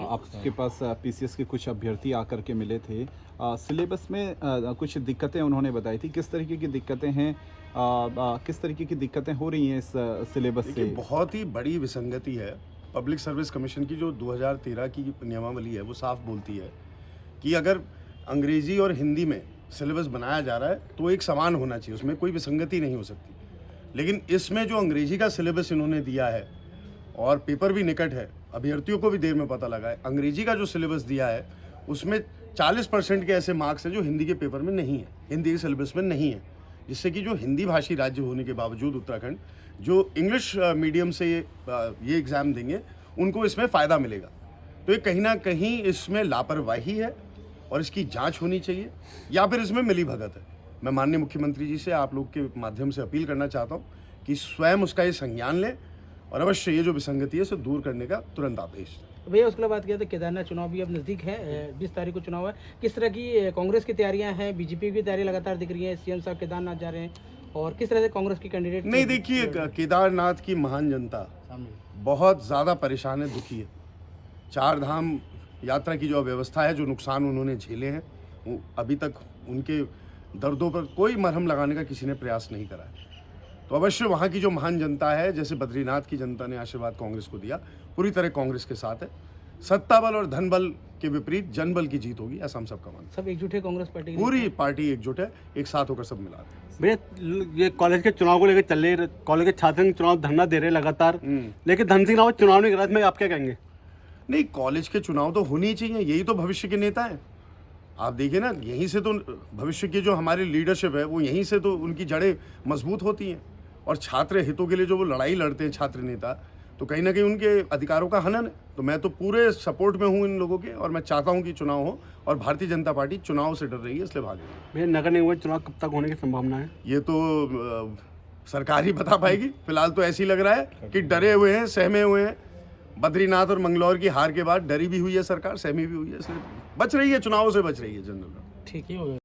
आपके पास पीसीएस के कुछ अभ्यर्थी आकर के मिले थे। सिलेबस में कुछ दिक्कतें उन्होंने बताई थी। किस तरीके की दिक्कतें हैं, किस तरीके की दिक्कतें हो रही हैं इस सिलेबस से? बहुत ही बड़ी विसंगति है। पब्लिक सर्विस कमीशन की जो 2013 की नियमावली है वो साफ बोलती है कि अगर अंग्रेजी और हिंदी में सिलेबस बनाया जा रहा है तो एक समान होना चाहिए, उसमें कोई विसंगति नहीं हो सकती। लेकिन इसमें जो अंग्रेजी का सिलेबस इन्होंने दिया है और पेपर भी निकट है, अभ्यर्थियों को भी देर में पता लगा है, अंग्रेजी का जो सिलेबस दिया है उसमें 40% के ऐसे मार्क्स हैं जो हिंदी के पेपर में नहीं है, हिंदी के सिलेबस में नहीं है, जिससे कि जो हिंदी भाषी राज्य होने के बावजूद उत्तराखंड जो इंग्लिश मीडियम से ये एग्ज़ाम देंगे उनको इसमें फ़ायदा मिलेगा। तो ये कहीं ना कहीं इसमें लापरवाही है और इसकी जांच होनी चाहिए या फिर इसमें मिलीभगत है। मैं माननीय मुख्यमंत्री जी से आप लोग के माध्यम से अपील करना चाहता हूँ कि स्वयं उसका ये संज्ञान लें और अवश्य ये जो विसंगति है इसे दूर करने का तुरंत आदेश दें। भैया उसके बाद बात किया तो केदारनाथ चुनाव भी अब नज़दीक है, 20 तारीख को चुनाव है। किस तरह की कांग्रेस की तैयारियां हैं? बीजेपी की तैयारी लगातार दिख रही है, सीएम साहब केदारनाथ जा रहे हैं, और किस तरह से कांग्रेस की कैंडिडेट? नहीं, देखिए, केदारनाथ की महान जनता बहुत ज़्यादा परेशान है, दुखी है। 4 धाम यात्रा की जो व्यवस्था है, जो नुकसान उन्होंने झेले हैं, वो अभी तक उनके दर्दों पर कोई मरहम लगाने का किसी ने प्रयास नहीं करा है। तो अवश्य वहाँ की जो महान जनता है, जैसे बद्रीनाथ की जनता ने आशीर्वाद कांग्रेस को दिया, पूरी तरह कांग्रेस के साथ है। सत्ता बल और धन बल के विपरीत जनबल की जीत होगी, ऐसा हम सबका मानना है। सब एकजुट है, कांग्रेस पार्टी पूरी पार्टी एकजुट है, एक साथ होकर सब मिलाते हैं। भैया ये कॉलेज के चुनाव को लेकर चल रहे, कॉलेज के छात्र संघ चुनाव धरना दे रहे लगातार, लेकिन धन सिंह रावत चुनाव नहीं करा, इसमें आप क्या कहेंगे? नहीं, कॉलेज के चुनाव तो होने ही चाहिए, यही तो भविष्य के नेता हैं। आप देखिए ना, यहीं से तो भविष्य की जो हमारी लीडरशिप है वो यहीं से तो उनकी जड़ें मजबूत होती हैं। और छात्र हितों के लिए जो वो लड़ाई लड़ते हैं छात्र नेता, तो कहीं ना कहीं उनके अधिकारों का हनन है। तो मैं तो पूरे सपोर्ट में हूँ इन लोगों के, और मैं चाहता हूँ कि चुनाव हो, और भारतीय जनता पार्टी चुनाव से डर रही है, इसलिए भाग रही है। भैया नगर निगम चुनाव कब तक होने की संभावना है? ये तो सरकार ही बता पाएगी। फिलहाल तो ऐसे ही लग रहा है कि डरे हुए हैं, सहमे हुए हैं। बद्रीनाथ और मंगलौर की हार के बाद डरी भी हुई है सरकार, सहमी भी हुई है, इसलिए बच रही है, चुनावों से बच रही है जनरल। ठीक ही हो गया।